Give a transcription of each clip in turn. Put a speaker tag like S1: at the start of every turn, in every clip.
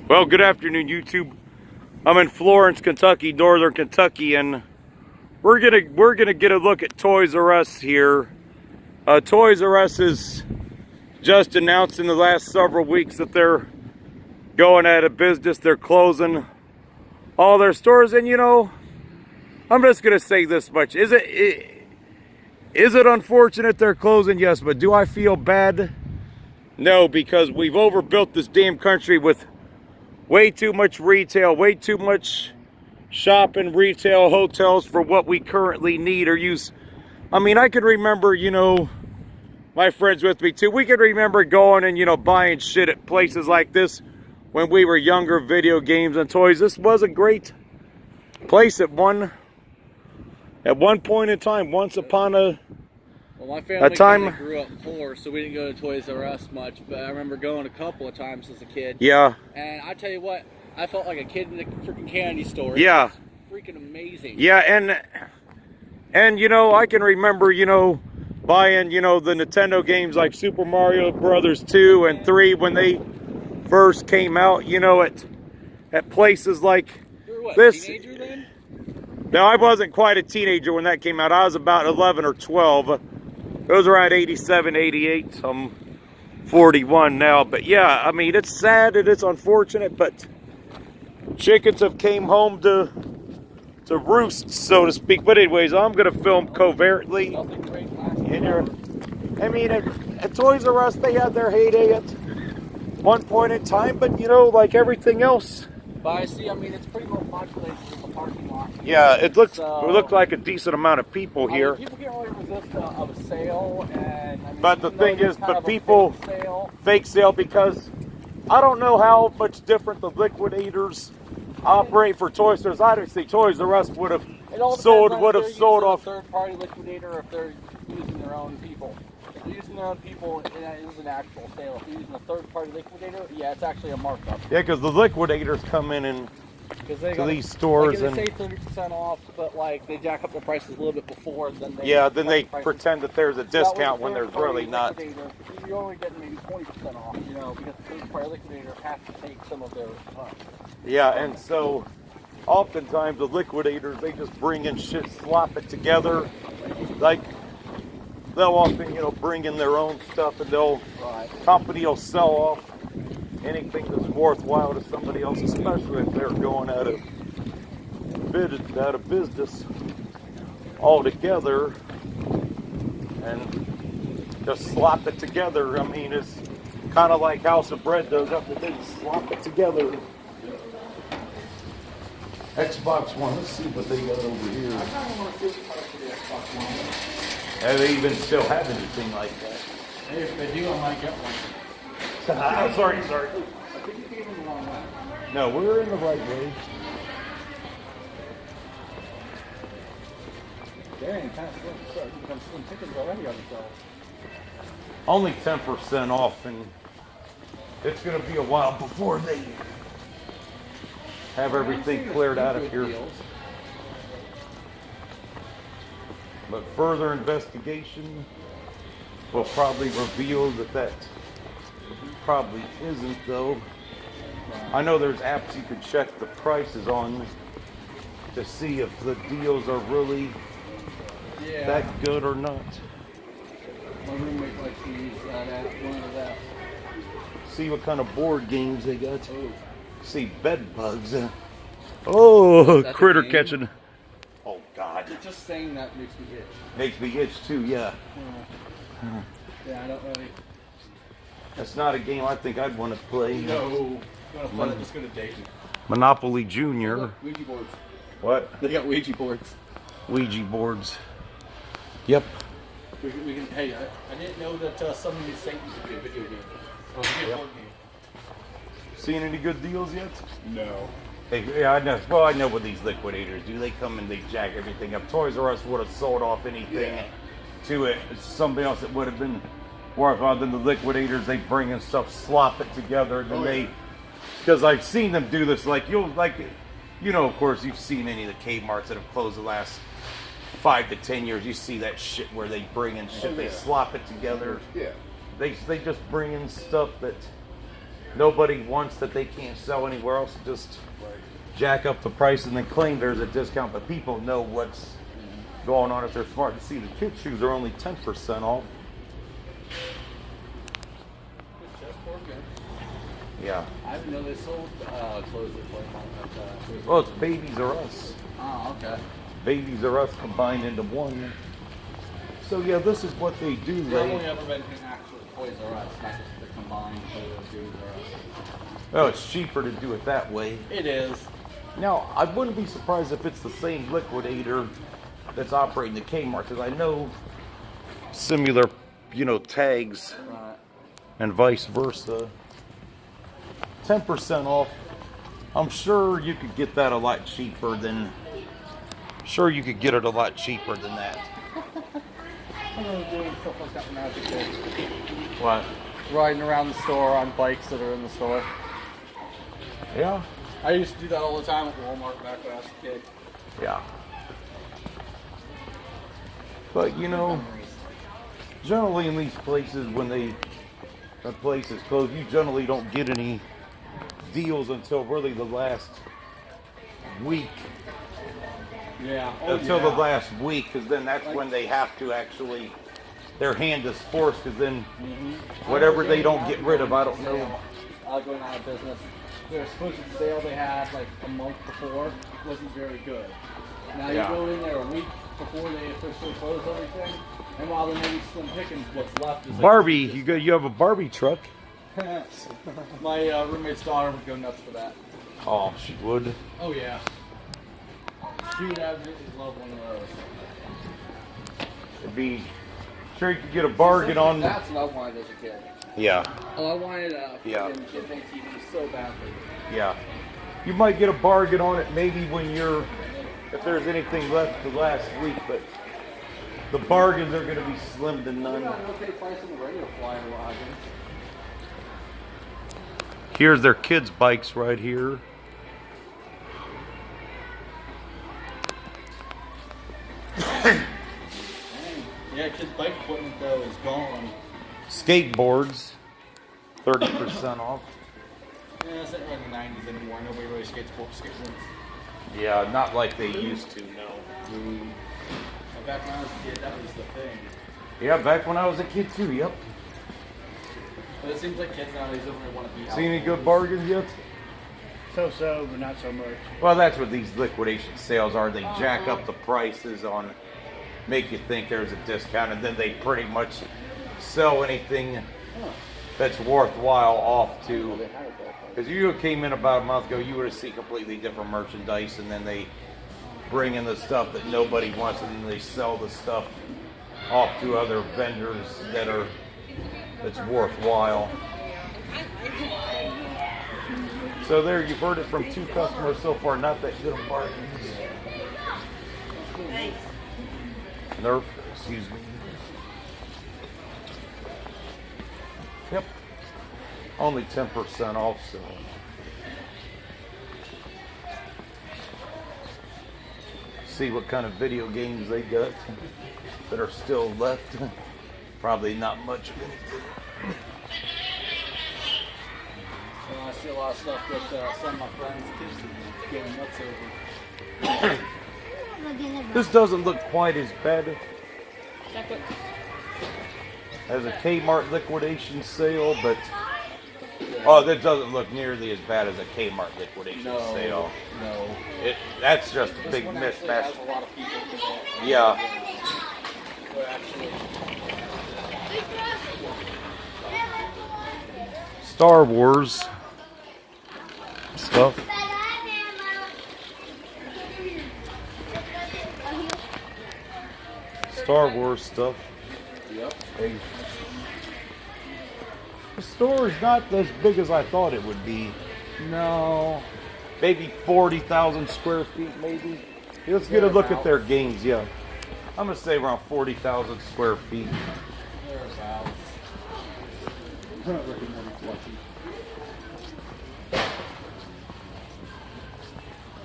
S1: Well, good afternoon, YouTube. I'm in Florence, Kentucky, northern Kentucky, and we're gonna get a look at Toys R Us here. Toys R Us has just announced in the last several weeks that they're going out of business. They're closing all their stores, and you know, I'm just gonna say this much: is it unfortunate they're closing? Yes, but do I feel bad? No, because we've overbuilt this damn country with way too much retail, way too much shopping, retail, hotels for what we currently need or use. I mean, I can remember, you know, my friends with me too, we can remember going and, you know, buying shit at places like this when we were younger, video games and toys. This was a great place at one point in time, once upon a
S2: Well, my family
S1: time.
S2: grew up poor, so we didn't go to Toys R Us much, but I remember going a couple of times as a kid.
S1: Yeah.
S2: And I tell you what, I felt like a kid in a freaking candy store.
S1: Yeah.
S2: It was freaking amazing.
S1: Yeah, and you know, I can remember, you know, buying, you know, the Nintendo games like Super Mario Brothers 2 and 3 when they first came out, you know, at places like
S2: You were what,
S1: this.
S2: teenager then?
S1: No, I wasn't quite a teenager when that came out. I was about 11 or 12. It was around 87, 88. I'm 41 now. But yeah, I mean, it's sad and it's unfortunate, but chickens have came home to roost, so to speak. But anyways, I'm going to film covertly. I mean, at Toys R Us, they had their heyday at one point in time, but you know, like everything else.
S2: But I see, I mean, it's pretty well populated with the parking lot.
S1: Yeah, it looked like a decent amount of people here.
S2: People can't really resist of a sale, and I mean,
S1: But the thing is,
S2: but
S1: people fake sale, because I don't know how much different the liquidators operate for Toys R Us. I don't see Toys R Us would have sold off
S2: third-party liquidator if they're using their own people. If they're using their own people, it is an actual sale. If they're using a third-party liquidator, yeah, it's actually a markup.
S1: Yeah, because the liquidators come in and to these stores
S2: and they say 30% off, but like they jack up the prices a little bit before, then they
S1: pretend that there's a discount when there's really not.
S2: You're only getting maybe 20% off, you know, because the third-party liquidator has to take some of their.
S1: Yeah, and so oftentimes the liquidators, they just bring in shit, slop it together. Like they'll often, you know, bring in their own stuff, and company will sell off anything that's worthwhile to somebody else, especially if they're going out of business altogether, and just slop it together. I mean, it's kind of like House of Bread does up there. They slop it together. Xbox One, let's see what they got over here. I kind of want to see the Xbox One. Do they even still have anything like that?
S2: If they do, I might get one.
S1: Sorry.
S2: I think you came in the wrong way.
S1: No, we're in the right way.
S2: Dang, kind of become slim pickings already on the shelf.
S1: Only 10% off, and it's going to be a while before they have everything cleared out of here. But further investigation will probably reveal that probably isn't, though. I know there's apps you can check the prices on to see if the deals are really that good or not.
S2: My roommate likes to use that app, one of the apps.
S1: See what kind of board games they got.
S2: Oh.
S1: See bed bugs. Oh,
S2: That's
S1: critter catching. Oh God.
S2: Just saying that makes me itch.
S1: Makes me itch too, yeah.
S2: Yeah, I don't really.
S1: That's not a game I think I'd want to play.
S2: No. I'm just going to date you.
S1: Monopoly Junior.
S2: Ouija boards.
S1: What?
S2: They got Ouija boards.
S1: Ouija boards. Yep.
S2: We can, hey, I didn't know that Summoning Satan could be a video game. Or a board game.
S1: Seen any good deals yet?
S2: No.
S1: Hey, yeah, I know. Well, I know what these liquidators do. They come and they jack everything up. Toys R Us would have sold off anything to it. It's somebody else that would have been worth on than the liquidators. They bring in stuff, slop it together, and then because I've seen them do this. Like you know, of course, you've seen any of the Kmarts that have closed the last 5 to 10 years. You see that shit where they bring in shit, they slop it together.
S3: Yeah.
S1: They just bring in stuff that nobody wants that they can't sell anywhere else. Just jack up the price and then claim there's a discount. But people know what's going on if they're smart to see. The kids' shoes are only 10% off. Yeah.
S2: I didn't know they sold clothes at
S1: Well, it's Babies R Us.
S2: Oh, okay.
S1: Babies R Us combined into one. So yeah, this is what they do.
S2: I've only ever been in actual Toys R Us, not just the combined Toys R Us.
S1: Oh, it's cheaper to do it that way.
S2: It is.
S1: Now, I wouldn't be surprised if it's the same liquidator that's operating the Kmart, because I know similar, tags
S2: Right.
S1: and vice versa. 10% off. I'm sure you could get that a lot cheaper than. Sure, you could get it a lot cheaper than that.
S2: I remember doing stuff like that when I was a kid.
S1: What?
S2: Riding around the store on bikes that are in the store.
S1: Yeah.
S2: I used to do that all the time at Walmart back when I was a kid.
S1: Yeah. But generally in these places, when the place is closed, you generally don't get any deals until really the last week.
S2: Yeah.
S1: Until the last week, because then that's when they have to actually, their hand is forced, because then whatever they don't get rid of, I don't know.
S2: Going out of business. Their supposed sale they had like a month before wasn't very good. Now you go in there a week before they officially close everything, and while there may be slim pickings, what's left is like
S1: Barbie, you have a Barbie truck.
S2: My roommate's daughter would go nuts for that.
S1: Oh, she would.
S2: Oh yeah. She would absolutely love one of those.
S1: It'd be sure you could get a bargain on.
S2: That's what I wanted as a kid.
S1: Yeah.
S2: Oh, I wanted a
S1: Yeah.
S2: kid TV so badly.
S1: Yeah. You might get a bargain on it maybe when if there's anything left the last week, but the bargains are going to be slim to none.
S2: Okay, price on the radio flyer login.
S1: Here's their kids' bikes right here.
S2: Yeah, kids' bike equipment though is gone.
S1: Skateboards, 30% off.
S2: Yeah, it's not really the 90s anymore. Nobody really skates.
S1: Yeah, not like they used to, no.
S2: Back when I was a kid, that was the thing.
S1: Yeah, back when I was a kid too, yep.
S2: But it seems like kids nowadays don't really want to be out.
S1: See any good bargains yet?
S3: So, but not so much.
S1: Well, that's what these liquidation sales are. They jack up the prices on, make you think there's a discount, and then they pretty much sell anything that's worthwhile off to. Because you came in about a month ago, you would have seen completely different merchandise, and then they bring in the stuff that nobody wants, and then they sell the stuff off to other vendors that's worthwhile. So there, you've heard it from 2 customers so far, not that good of bargains. Nerf, excuse me. Yep. Only 10% off, so. See what kind of video games they got that are still left. Probably not much of anything.
S2: I see a lot of stuff that some of my friends' kids are getting nuts over.
S1: This doesn't look quite as bad as a Kmart liquidation sale, but that doesn't look nearly as bad as a Kmart liquidation sale.
S2: No.
S1: That's just a
S2: This
S1: big
S2: one actually
S1: mismatch.
S2: has a lot of people that
S1: Yeah.
S2: actually.
S1: Star Wars stuff. Star Wars stuff.
S2: Yep.
S1: Hey. The store is not as big as I thought it would be.
S2: No.
S1: Maybe 40,000 square feet, maybe. Let's get a look at their games, yeah. I'm going to say around 40,000 square feet.
S2: There's Alex.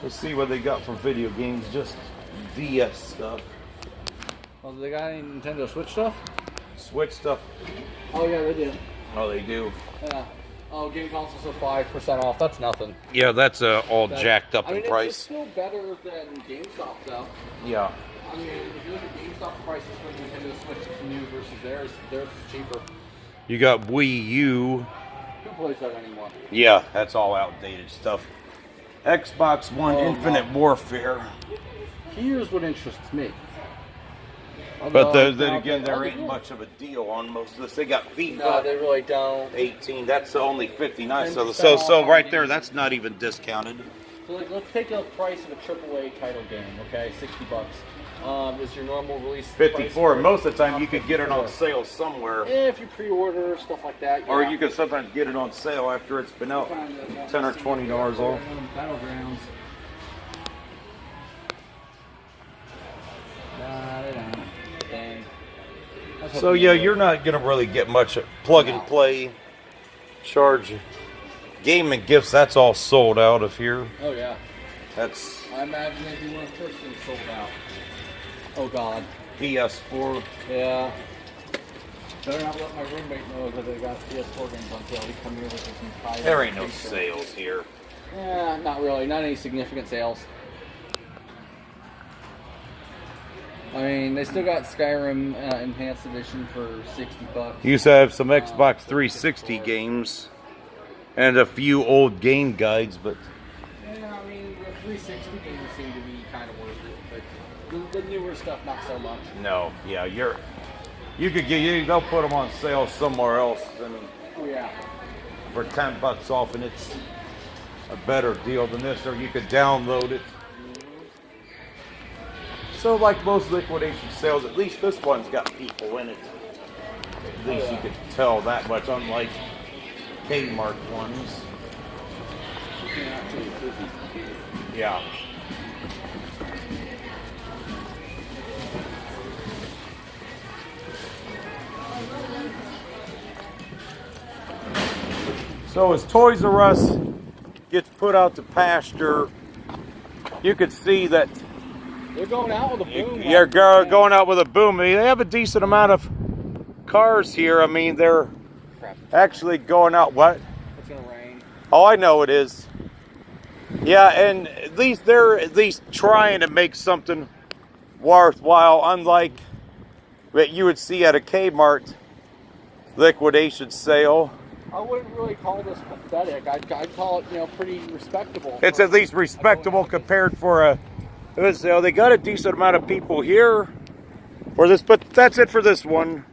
S1: Let's see what they got for video games, just DS stuff.
S2: Oh, do they got any Nintendo Switch stuff?
S1: Switch stuff.
S2: Oh yeah, they do.
S1: Oh, they do.
S2: Yeah. Oh, game consoles are 5% off. That's nothing.
S1: Yeah, that's all jacked up
S2: I mean,
S1: in price.
S2: It's still better than GameStop, though.
S1: Yeah.
S2: I mean, if you look at GameStop prices for Nintendo Switch, it's new versus theirs is cheaper.
S1: You got Wii U.
S2: Who plays that anymore?
S1: Yeah, that's all outdated stuff. Xbox One Infinite Warfare.
S2: Here's what interests me.
S1: But then again, there ain't much of a deal on most of this. They got FIFA.
S2: No, they really don't.
S1: 18. That's only 59. So
S2: 10%
S1: so
S2: off
S1: right
S2: on
S1: there,
S2: these.
S1: that's not even discounted.
S2: So like, let's take a price of a AAA title game. Okay, $60. Is your normal release
S1: 54.
S2: price
S1: Most of the time, you could
S2: 54.
S1: get it on sale somewhere,
S2: If you pre-order stuff like that,
S1: or
S2: yeah.
S1: you can sometimes get it on sale after it's been out, $10 or $20 off.
S2: Battlegrounds. Dang.
S1: So yeah, you're not gonna really get much plug and play, charge, gaming gifts. That's all sold out of here.
S2: Oh yeah.
S1: That's
S2: I imagine they'd be one of the first things sold out. Oh god.
S1: PS4.
S2: Yeah. Better not let my roommate know that they got PS4 games on sale. He come here with his entire.
S1: There ain't no
S2: picture.
S1: sales here.
S2: Yeah, not really. Not any significant sales. I mean, they still got Skyrim Enhanced Edition for $60.
S1: You used to have some Xbox 360 games and a few old game guides, but
S2: Yeah, I mean, the 360 games seem to be kind of worth it, but the newer stuff, not so much.
S1: no, yeah, they'll put them on sale somewhere else than
S2: Oh yeah.
S1: for $10 off, and it's a better deal than this, or you could download it. So like most liquidation sales, at least this one's got people in it. At least you could tell that much, unlike Kmart ones. Yeah. So as Toys R Us gets put out to pasture, you could see that
S2: They're going out with a boom.
S1: you're going out with a boom. I mean, they have a decent amount of cars here. I mean, they're
S2: Crap.
S1: actually going out. What?
S2: It's gonna rain.
S1: Oh, I know it is. Yeah, and at least they're trying to make something worthwhile, unlike what you would see at a Kmart liquidation sale.
S2: I wouldn't really call this pathetic. I'd call it, pretty respectable.
S1: It's at least respectable compared for a. They got a decent amount of people here for this, but that's it for this one.